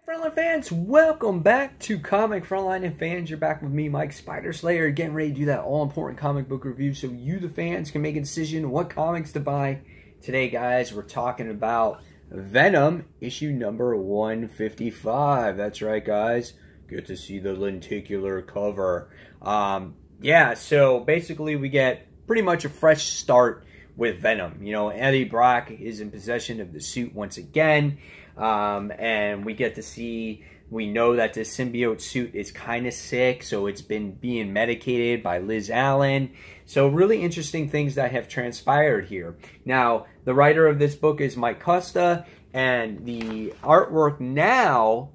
Frontline fans, welcome back to Comic Frontline and fans. You're back with me, Mike Spider Slayer, getting ready to do that all-important comic book review so you, the fans, can make a decision what comics to buy. Today, guys, we're talking about Venom, issue number 155. That's right, guys. Good to see the lenticular cover. Yeah, so basically we get pretty much a fresh start with Venom. You know, Eddie Brock is in possession of the suit once again. And we get to see, we know that this symbiote suit is kind of sick, so it's been being medicated by Liz Allen. So really interesting things that have transpired here. Now, the writer of this book is Mike Costa, and the artwork now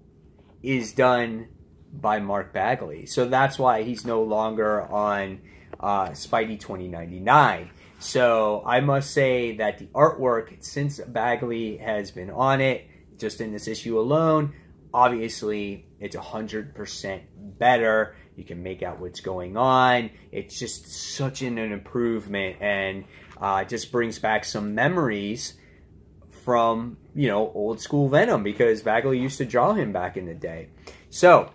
is done by Mark Bagley. So that's why he's no longer on Spidey 2099. So I must say that the artwork, since Bagley has been on it, just in this issue alone, obviously it's 100% better. You can make out what's going on. It's just such an improvement, and just brings back some memories from, you know, old school Venom, because Bagley used to draw him back in the day. So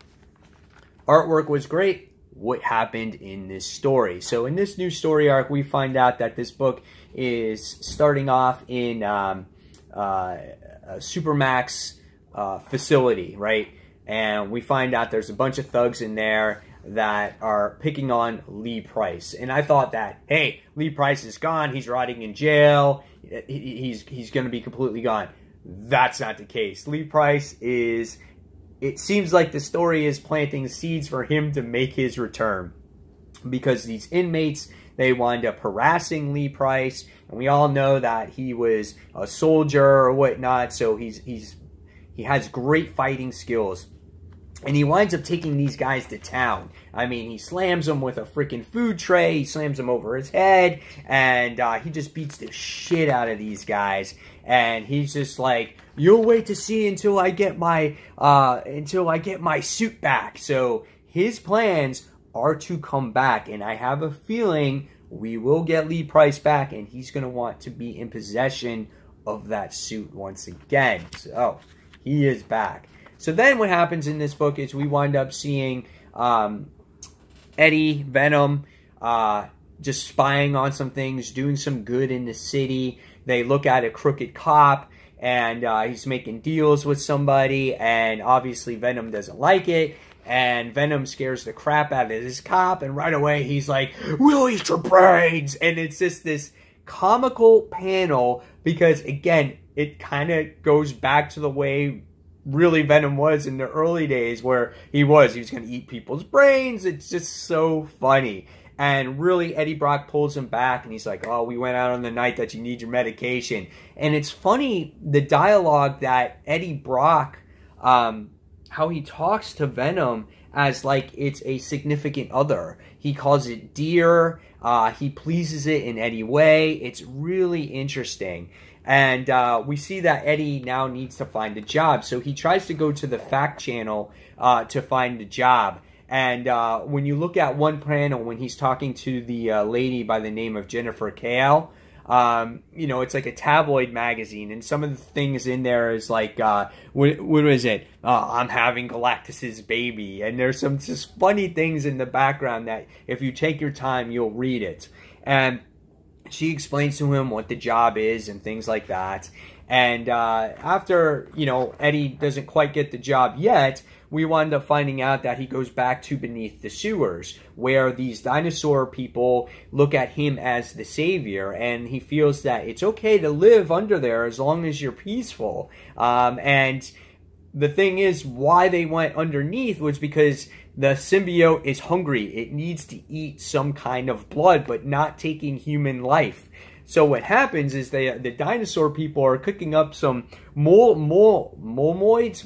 artwork was great. What happened in this story? So in this new story arc, we find out that this book is starting off in Supermax facility, right? And we find out there's a bunch of thugs in there that are picking on Lee Price. And I thought that, hey, Lee Price is gone. He's rotting in jail. He's going to be completely gone. That's not the case. Lee Price is, it seems like the story is planting seeds for him to make his return, because these inmates, they wind up harassing Lee Price, and we all know that he was a soldier or whatnot, so he has great fighting skills. And he winds up taking these guys to town. I mean, he slams them with a freaking food tray, he slams them over his head, and he just beats the shit out of these guys. And he's just like, you'll wait to see until I get my suit back. So his plans are to come back, and I have a feeling we will get Lee Price back, and he's going to want to be in possession of that suit once again. So he is back. So then what happens in this book is we wind up seeing Eddie, Venom, just spying on some things, doing some good in the city. They look at a crooked cop, and he's making deals with somebody, and obviously Venom doesn't like it. And Venom scares the crap out of this cop, and right away he's like, we'll eat your brains! And it's just this comical panel, because again, it kind of goes back to the way really Venom was in the early days, where he was going to eat people's brains. It's just so funny. And really, Eddie Brock pulls him back, and he's like, oh, we went out on the night that you need your medication. And it's funny, the dialogue that Eddie Brock, how he talks to Venom as like it's a significant other. He calls it dear. He pleases it in any way. It's really interesting. And we see that Eddie now needs to find a job. So he tries to go to the fact channel to find a job. And when you look at one panel, when he's talking to the lady by the name of Jennifer Kale, you know, it's like a tabloid magazine, and some of the things in there is like, what was it? I'm having Galactus's baby, and there's some just funny things in the background that if you take your time, you'll read it. And she explains to him what the job is and things like that. And after, you know, Eddie doesn't quite get the job yet, we wind up finding out that he goes back to beneath the sewers, where these dinosaur people look at him as the savior, and he feels that it's okay to live under there as long as you're peaceful. And the thing is, why they went underneath was because the symbiote is hungry. It needs to eat some kind of blood, but not taking human life. So what happens is the dinosaur people are cooking up some moloids,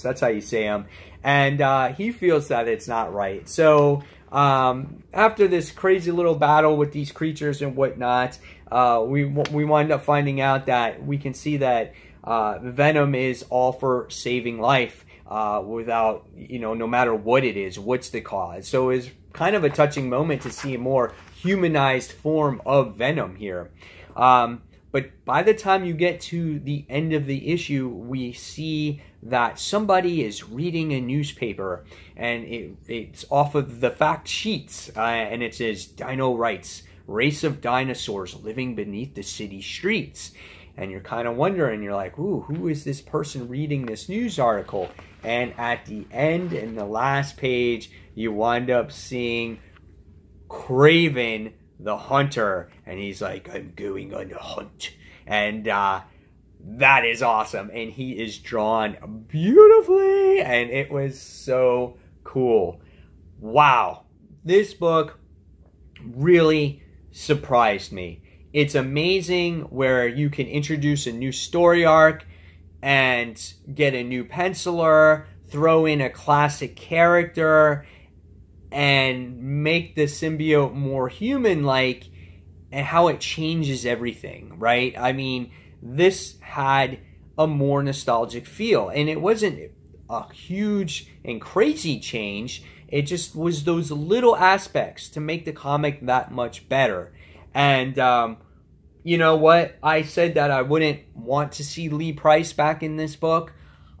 that's how you say them, and he feels that it's not right. So after this crazy little battle with these creatures and whatnot, we wind up finding out that we can see that Venom is all for saving life without, you know, no matter what it is, what's the cause. So it's kind of a touching moment to see a more humanized form of Venom here. But by the time you get to the end of the issue, we see that somebody is reading a newspaper, and it's off of the fact sheets, and it says, Dino Rights, race of dinosaurs living beneath the city streets. And you're kind of wondering, you're like, ooh, who is this person reading this news article? And at the end, in the last page, you wind up seeing Kraven the Hunter, and he's like, I'm going on a hunt. And that is awesome, and he is drawn beautifully, and it was so cool. Wow, this book really surprised me. It's amazing where you can introduce a new story arc and get a new penciler, throw in a classic character, and make the symbiote more human-like, and how it changes everything, right? I mean, this had a more nostalgic feel, and it wasn't a huge and crazy change. It just was those little aspects to make the comic that much better. And you know what? I said that I wouldn't want to see Lee Price back in this book,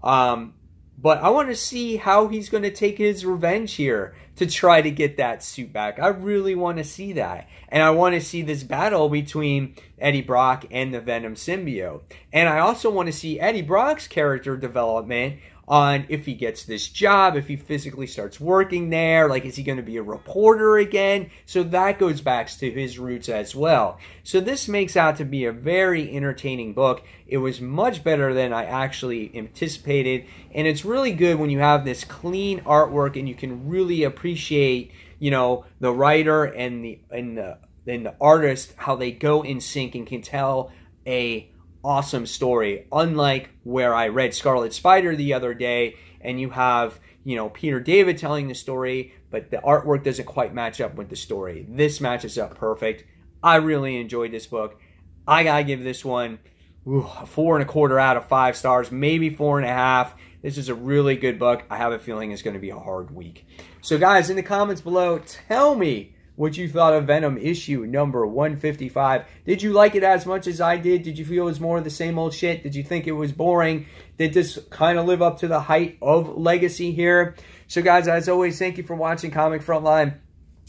but I want to see how he's going to take his revenge here to try to get that suit back. I really want to see that. And I want to see this battle between Eddie Brock and the Venom symbiote. And I also want to see Eddie Brock's character development on if he gets this job, if he physically starts working there, like, is he going to be a reporter again? So that goes back to his roots as well. So this makes out to be a very entertaining book. It was much better than I actually anticipated, and it's really good when you have this clean artwork and you can really appreciate, you know, the writer and the artist, how they go in sync and can tell a awesome story, unlike where I read Scarlet Spider the other day, and you have, you know, Peter David telling the story, but the artwork doesn't quite match up with the story. This matches up perfect. I really enjoyed this book. I gotta give this one a 4.25 out of 5 stars, maybe 4.5. This is a really good book. I have a feeling it's going to be a hard week. So guys, in the comments below, tell me what you thought of Venom issue number 155. Did you like it as much as I did? Did you feel it was more of the same old shit? Did you think it was boring? Did this kind of live up to the height of Legacy here? So guys, as always, thank you for watching Comic Frontline.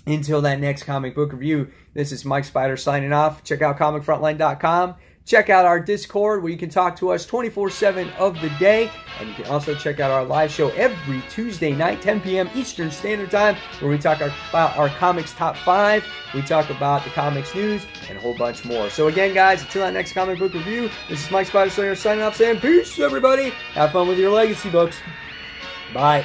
Until that next comic book review, this is Mike Spider signing off. Check out comicfrontline.com. Check out our Discord where you can talk to us 24/7 of the day. And you can also check out our live show every Tuesday night, 10 p.m. Eastern Standard Time, where we talk about our comics top 5. We talk about the comics news and a whole bunch more. So again, guys, until that next comic book review, this is Mike Spider signing off, saying peace, everybody. Have fun with your Legacy books. Bye.